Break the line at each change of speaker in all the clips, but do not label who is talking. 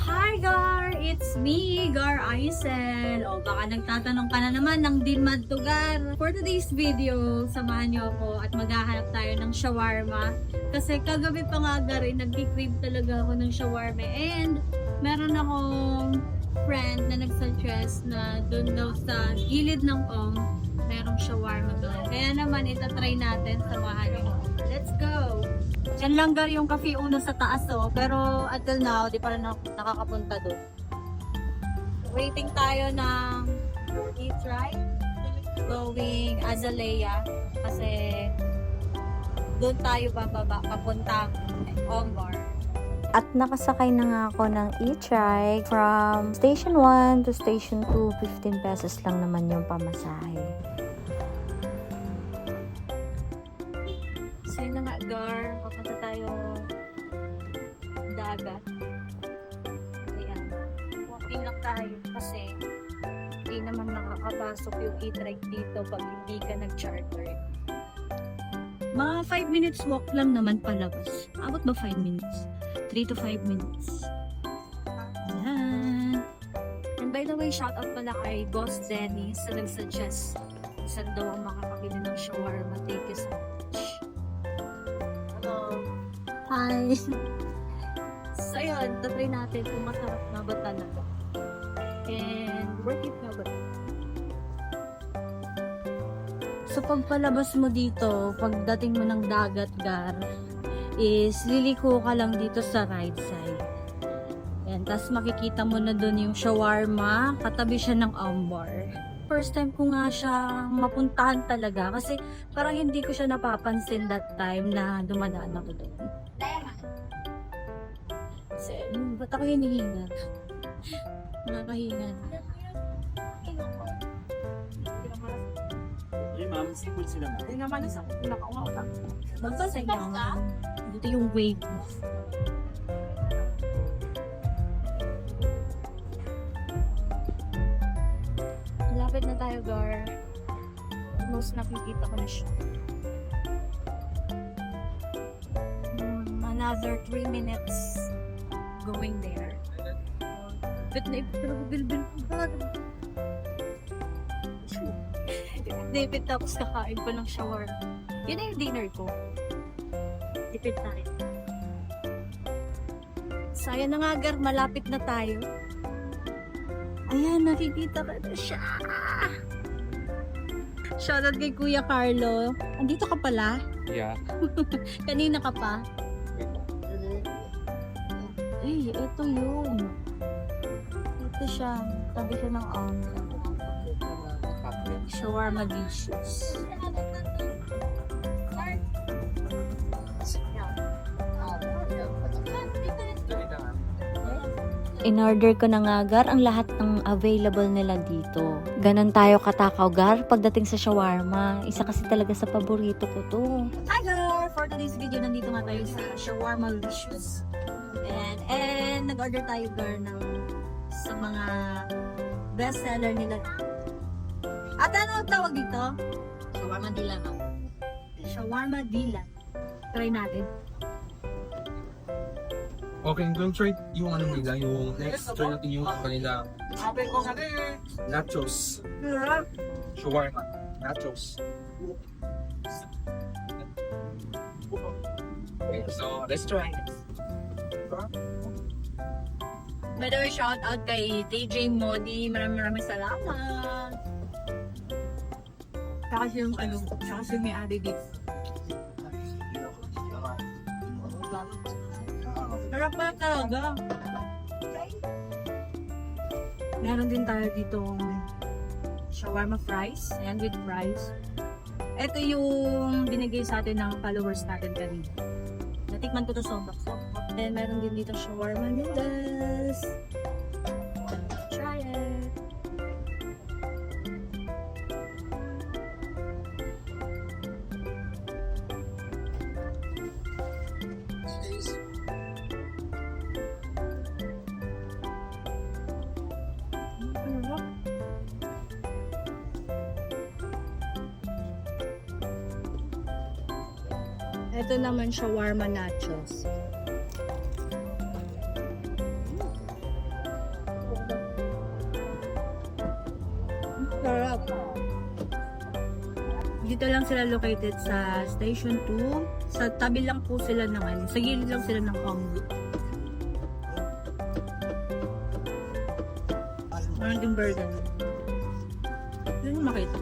Hi Gar! It's me, Gar Aisel. O baka nagtatanong ka na naman ng Dinmad to Gar. For today's video, samahan niyo ako at maghahanap tayo ng shawarma. Kasi kagabi pa nga Gar, nag-crave talaga ako ng shawarma. And meron akong friend na nagsuggest na doon daw sa gilid ng Ong, merong shawarma doon. Kaya naman itatry natin, samahan niyo. Let's go! Yan lang Gar yung cafe uno sa taas pero until now, di pa rin nakakapunta doon. Waiting tayo ng Eat Right going Azalea kasi doon tayo bababa papuntang Onggar.
At nakasakay na nga ako ng e-trike from Station 1 to Station 2, 15 pesos lang naman yung pamasahe.
So yun na nga Gar, papunta tayo dagat. Ayan. Walking lang tayo kasi hindi naman nakakapasok yung e-trike dito pag hindi ka nag-charter. Mga 5 minutes walk lang naman palabas. Abot ba 5 minutes? 3 to 5 minutes. Ayan. And by the way, shout out pala kay Boss Dennis na nag-suggest saan daw ang makakabili ng shawarma. Thank you so much. Hello. Hi. So yun, tatry natin kung masarap na ba talaga. And worth it na ba? So pagpalabas mo dito, pagdating mo ng dagat Gar, is liliko ka lang dito sa right side. Yan, tapos makikita mo na doon yung shawarma, katabi siya ng ambar. First time ko nga siya mapuntahan talaga kasi parang hindi ko siya napapansin that time na dumadaan ako doon. So, ba't ako hinihinga? Nakakahinga.
Hey ma'am, simple sila ma'am.
Hindi naman isa pinakaunga.
Magsasayaw. Dito yung wave. Lapit na tayo, Gar. Almost nakikita ko na siya. Another 3 minutes going there. But bilbil ko ba? David, tapos kakain ko ng shawarma. Yun na yung dinner ko. Tipid tayo. Sayang na nga, Gar. Malapit na tayo. Ayan, nakikita ka na siya. Shoutout kay Kuya Carlo. Andito ka pala?
Yeah.
Kanina ka pa? Ay, ito yun. Ito siya. Tabi siya ng shawarma dishes.
In-order ko na nga Gar ang lahat ng available nila dito. Ganon tayo katakaw Gar pagdating sa shawarma. Isa kasi talaga sa paborito ko to.
Hi Gar! For today's video, nandito nga tayo sa shawarma dishes. And nag-order tayo Gar ng sa mga best seller nila. At ano ang tawag dito? Shawarma dila nga. Shawarma dila. Try natin.
Okay, don't try yung ano nila, yung next try natin yung kanila
Sabi ko nga din.
nachos. Shawarma. Nachos. Okay, so let's try.
By the way, shout out kay DJ Modi. Maraming salamat.
Saka yung ano, saka yung may adi dito.
Sarap pa talaga. Meron din tayo dito shawarma fries. Ayan, with fries. Ito yung binigay sa atin ng followers natin kanina. Natikman ko to sobrang sarap. Then meron din dito shawarma noodles. Try it. Ito naman shawarma nachos. sarap. Dito lang sila located sa Station 2. Sa tabi lang po sila ng ano, sa gilid lang sila ng Omni. Parang yung burger. Yun yung makita.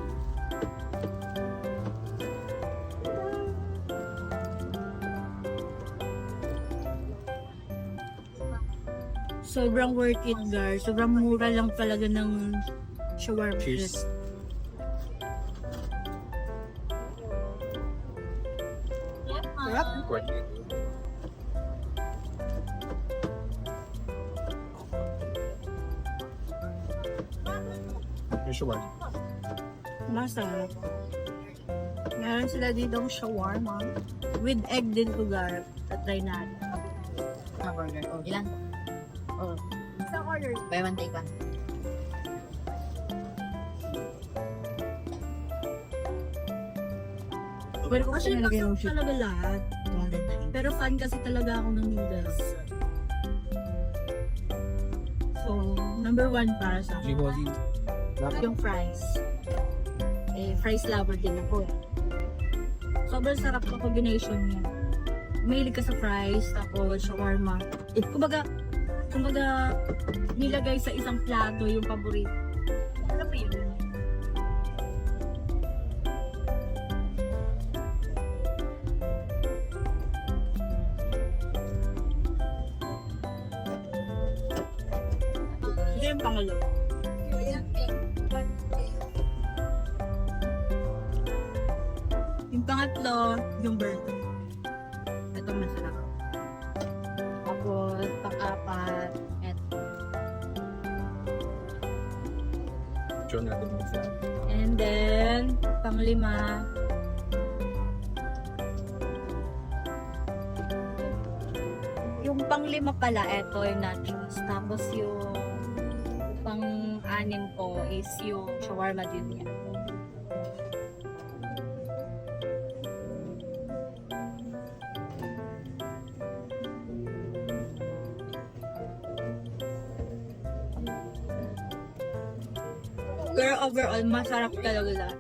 Sobrang worth it, guys. Sobrang mura lang talaga ng shawarma.
Cheers.
Sarap.
Yung shawarma.
Masarap. Meron sila ditong shawarma with egg din lugar. Try natin.
Burger. Oh, ilan? Oh,
Sa order.
buy one take one.
Pero kasi masarap talaga lahat. Pero fan kasi talaga ako ng noodles. So, number 1 para sa akin.
Jiboli.
Yung fries. Fries lover din ako. Sobrang sarap ng combination niya. Mahilig ka sa fries, tapos shawarma. Kumbaga, nilagay sa isang plato yung paborito. Alam mo yun? Ito yung pangalo. Yung pangatlo, yung burger. Ito masarap. Tapos, pang-apat, eto.
John natin mo siya.
And then, pang-lima, yung pang-lima pala, eto yung nachos. Tapos yung pang-anim ko is yung shawarma din yan. Pero overall, masarap talaga lahat.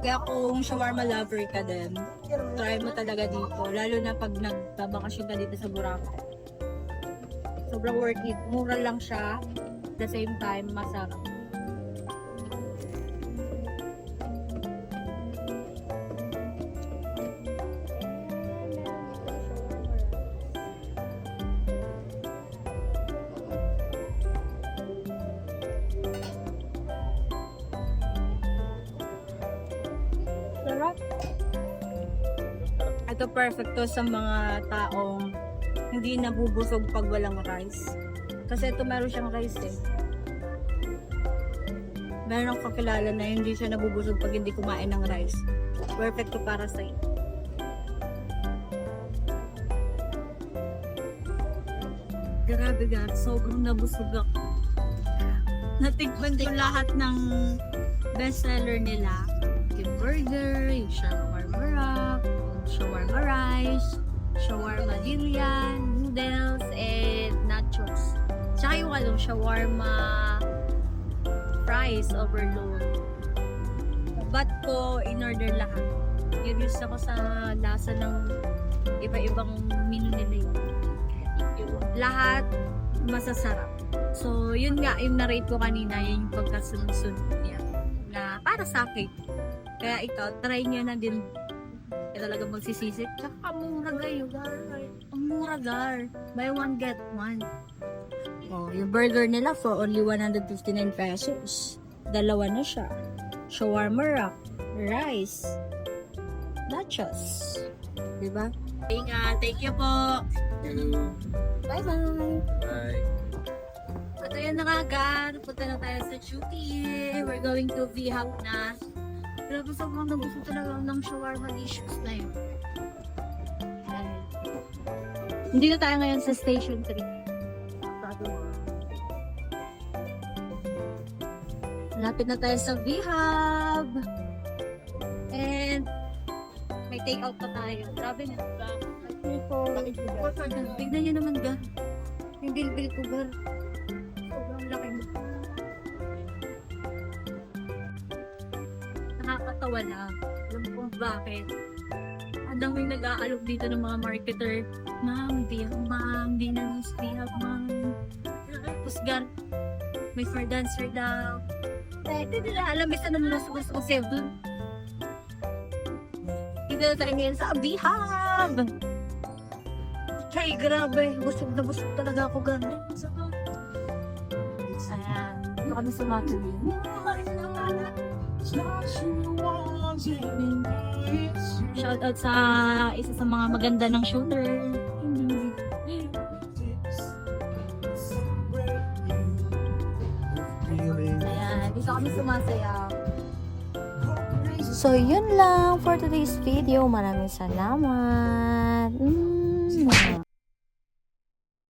Kaya kung shawarma lover ka din, try mo talaga dito. Lalo na pag nagbabakasyon ka dito sa Boracay. Sobrang worth it. Mura lang siya. At the same time, masarap. Sarap. Ito perfect to sa mga taong hindi nabubusog pag walang rice. Kasi ito meron siyang rice eh. Meron akong kakilala na hindi siya nabubusog pag hindi kumain ng rice. Perfect to para sa'yo. Grabe God, sobrang nabusog ako. Natikman ko lahat ng bestseller nila. Yung burger, yung shawarma wrap, yung shawarma rice, shawarma dilian, noodles, and nachos. Tsaka yung shawarma fries overload. But ko in-order lahat. Curious ako sa lasa ng iba-ibang menu nila yun. Lahat masasarap. So, yun nga, yung na-rate ko kanina, yun yung pagkasunod-sunod niya. Na para sa akin. Kaya ikaw, try nyo na din. Kaya talaga magsisisi. Tsaka mura kayo, gar. Ang mura, gar. Buy one, get one. Oh, yung burger nila for only 159 pesos. Dalawa na siya. Shawarma wrap, rice, nachos. Diba? Ingat. Thank you po. Bye-bye.
Bye.
At ayan na nga, gar. Punta na tayo sa duty. We're going to V-Hub na. Pero sobrang nagusto talaga ng shawarma dishes na yun. Hindi na tayo ngayon sa Station 3. Lapit na tayo sa V-Hub. And may take out pa tayo. Grabe na. Tignan nyo naman, gar. Yung bill-bill ko, gar. Sobrang laki mo. nakakawala. Alam ko bakit. Ang daming nag-aalok dito ng mga marketer. Ma'am, di ako ma'am. Di na ma'am. Pusgar. May for dancer daw. Hindi nila alam. Bisa na nila gusto ko save dun. Dito na tayo ngayon sa Bihag. Ay, grabe. Busog na busog talaga ako gano'n. Ayan. Ito kami sumatuloy. Shoutout sa isa sa mga maganda ng shooter. Ayan, dito kami sumasayaw.
So, yun lang for today's video. Maraming salamat.